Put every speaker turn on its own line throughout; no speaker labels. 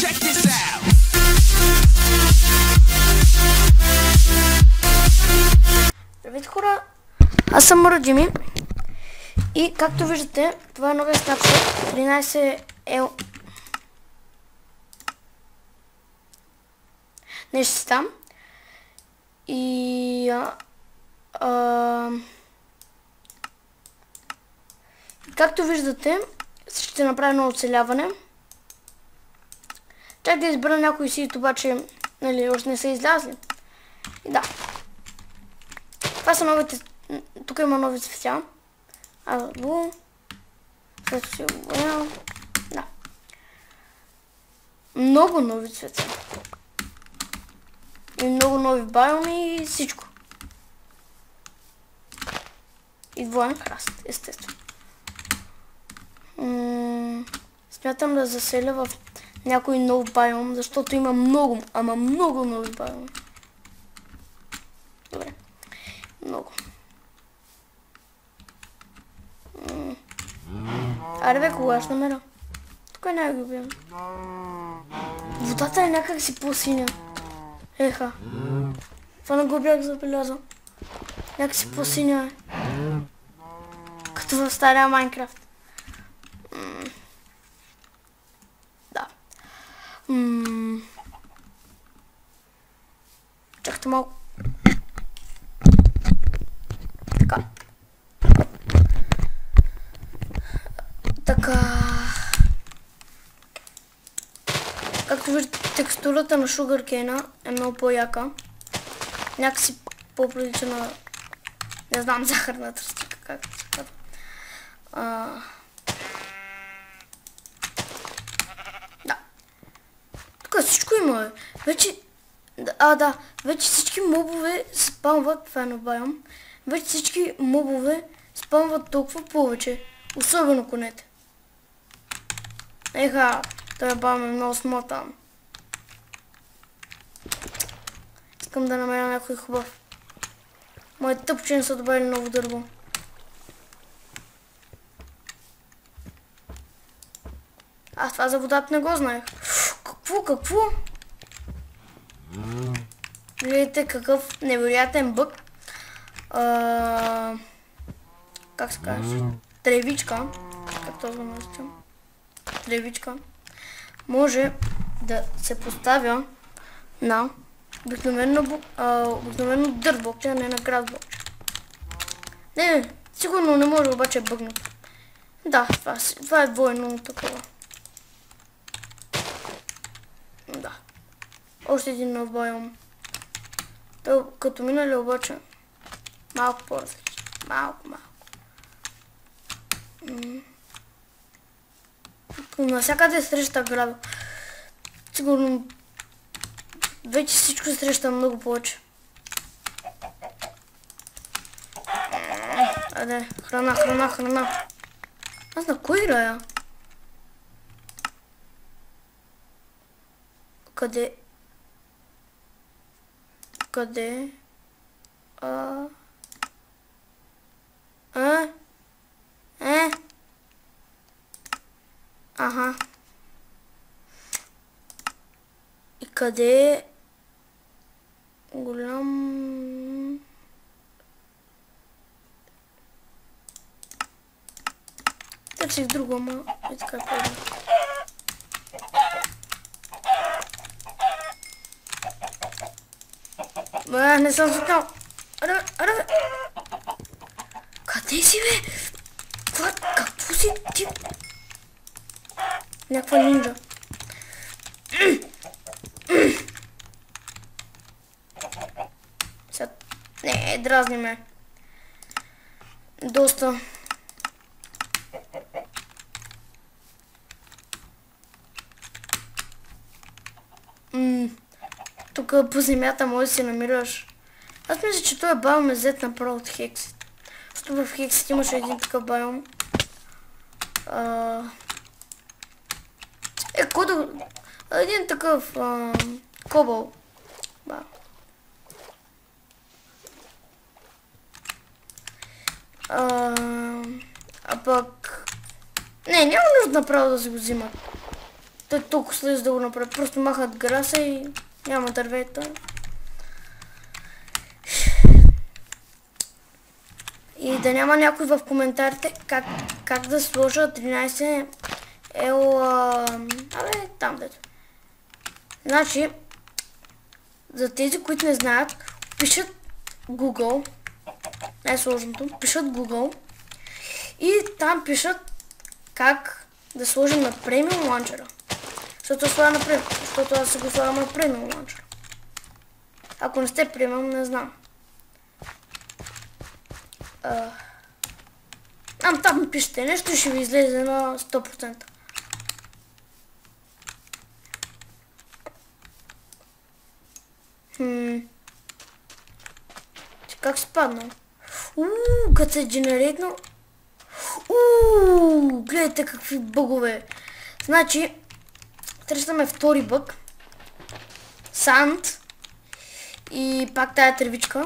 check this out.
Здравейте хора, аз съм Мураджими и както виждате, това е новия снапшот 13L. Нещо си там. И както виждате, ще направя едно оцеляване. Чак да избера някои сит, обаче нали, още не са излязли. И да. Това са новите. Тук има нови цветя. Албу. Да. Много нови цветя. И много нови байоми и всичко. И двоен храст, естествено. Смятам да заселя в някой нов байом, защото има много, ама много нови байоми. Добре. Много. Аре бе, кога ще намеря? Тук е най-любим. Водата е някак си по-синя. Еха. Това не го бях забелязал. Някак си по-синя е. Като в стария Майнкрафт. Да. Чакайте малко. Така. Така. Както виждате, текстурата на Sugarcane е много по-яка. Някакси по-прилича на... Не знам, захарна тръстика, както се казва. Да. Тук всичко има, бе. Вече... да. Вече всички мобове спамват... Това е на байом. Вече всички мобове спамват толкова повече. Особено конете. Еха, този байом е много смотан. Искам да намеря някой хубав. Моите тъпче не са добавили ново дърво. Аз това за водата не го знаех. Какво? Гледайте какъв невероятен бък. Как се казва? Тревичка. Как това го наричам? Тревичка. Може да се поставя на обикновено дърт блокче, а не на град блокче. Не, сигурно не може, обаче е бъгнато. Да, това е двойно такова. Да. Още един нов байом. То като минали обаче малко по-различно. Малко. Навсякъде среща града. Сигурно вече всичко се среща много повече. Аде, храна. Аз на кой играя? Къде? Аха. И къде е голям... Търсих друго, ама е така пълно. Не съм сутнал. Аре бе. Къде си бе? Какво си ти? Някаква нинджа. Сега... Не, дразни ме. Доста. Тук по земята може да си намираш. Аз мисля, че този байом е взет направо от Hexit. Защото в Hexit имаше един такъв байом. Един такъв кобъл. А пък... Не, няма нужда направо да си го взимат. Той толкова слез да го направи. Просто махат граса и няма дървета. И да няма някой в коментарите как да сложа 13 абе, там дето. Значи, за тези, които не знаят, пишат Google, най-сложното, пишат Google и там пишат как да сложим на премиум ланчера. Защото аз се го слагам на премиум ланчера. Ако не сте премиум, не знам. Там пишете нещо и ще ви излезе на 100%. Как се паднал? Като се генерейтнал. Гледайте какви бъгове. Значи, срещаме втори бъг. Санд. И пак тая тревичка.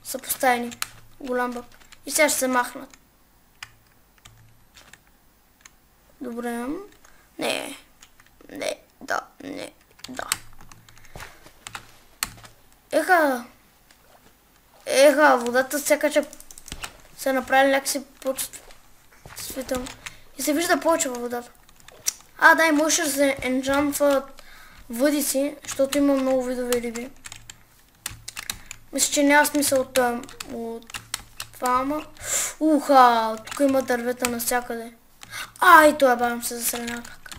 Са поставени. Голям бъг. И сега ще се махнат. Добре. Не, да. Еха, водата сякаш се направи някакси по-светълно. И се вижда повече във водата. Да, и можеш да се енджамфат въдици, защото има много видове риби. Мисля, че няма смисъл от това, ама... тук има дървета навсякъде. И това бавам се засрена как.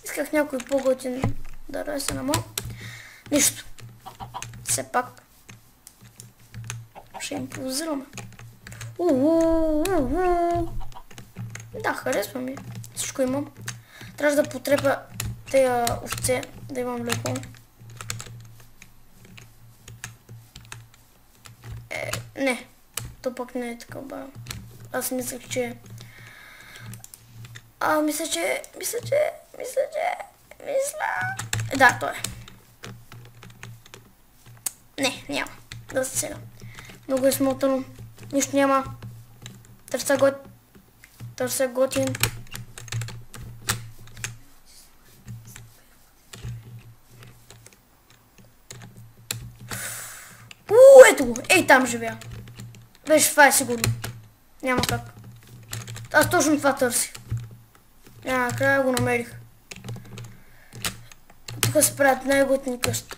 Исках някой по-готин да расе на мол. Нищо. Все пак. Ще импровизираме. Да, харесва ми. Всичко имам. Трябва да потрепя тези овце, да имам леко. Не. То пък не е така бавно. Аз мислех, че... Мисля. Да, то е. Не, няма. Да се сега. Много е смотано. Нищо няма. Търся готин. Ето го. Ей, там живея. Беше, това е сигурно. Няма как. Аз точно това търсих. Накрая го намерих. Тук се правят най-готини къщи.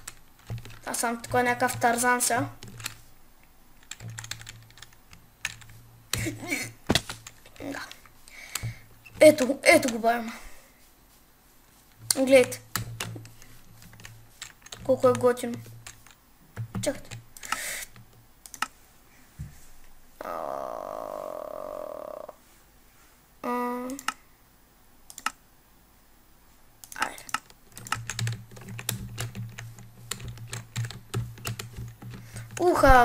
Аз съм такой някакъв Тарзан сега. Да. Ето го бавим. Гледайте. Колко е готино. Чакайте.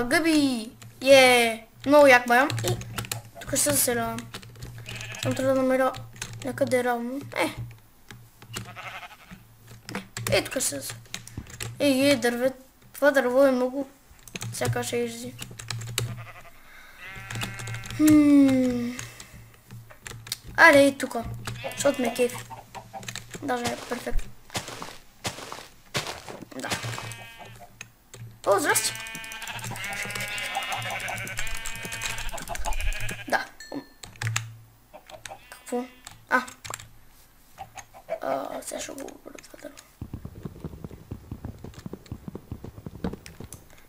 Гъби! Много як бавам и тук ще се заселявам. Съм трябва да намеря някъде равно. Тук ще се заселявам. Дърве. Това дърво е много. Сякаш ежди. Айде и тук. Защото ме кефи. Даже е перфектно. Да. Здрасти. Да. Какво? Сега ще го обърна това дърво.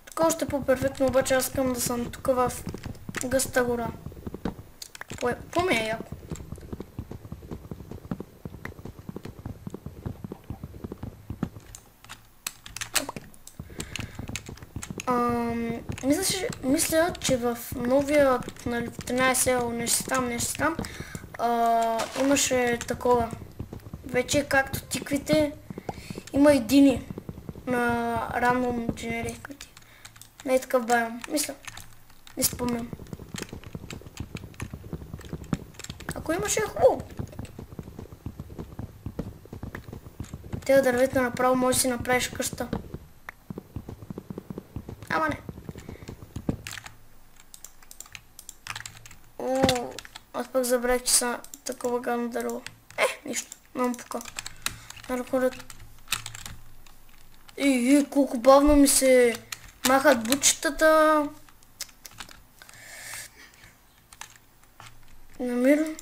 Тук още по-перфектно, обаче аз искам да съм тук в гъста гора. По-ми е яко. Мисля, че в новия 13 не ще там, имаше такова. Вече както тиквите, има и дини на рандом generated. Не е такъв байом. Мисля. Не спомням. Ако имаше е хубаво. Тези дървета направо може да си направиш къща. Ама не. Аз пък забравих, че са такова гадно дърво. Нищо. Мам пука. Колко бавно ми се махат бучетата. Намирам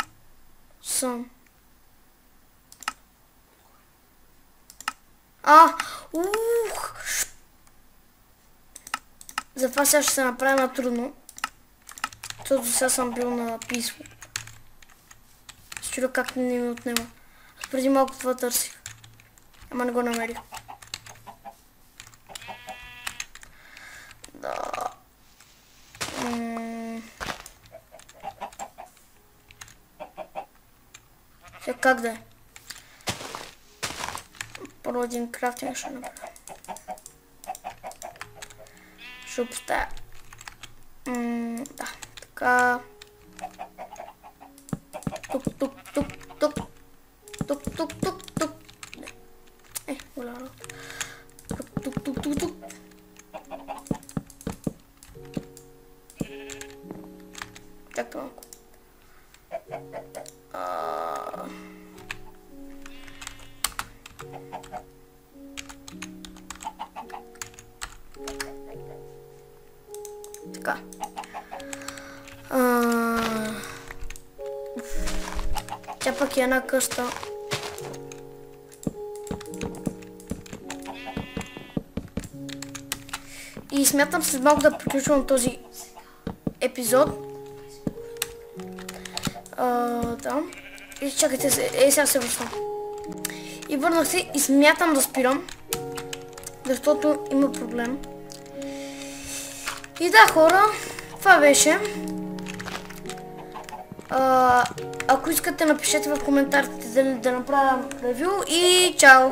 съм. Затова сега ще се направя на трудно. Защото сега съм бил на писмо. Ще чудя как не ми отнема. Аз преди малко това търсих. Ама не го намерих. Да. Сега как да е? Първо един крафтинг ще направя. Ще поставя. Да, така. Тук. Голямо. Тук. Така малко. Така. Тя пък е една къща. И смятам след малко да приключвам този епизод. Да. И чакайте се, сега се връщам. И върнах се и смятам да спирам. Защото има проблем. И да, хора, това беше. Ако искате, напишете в коментарите да направя ревю и чао!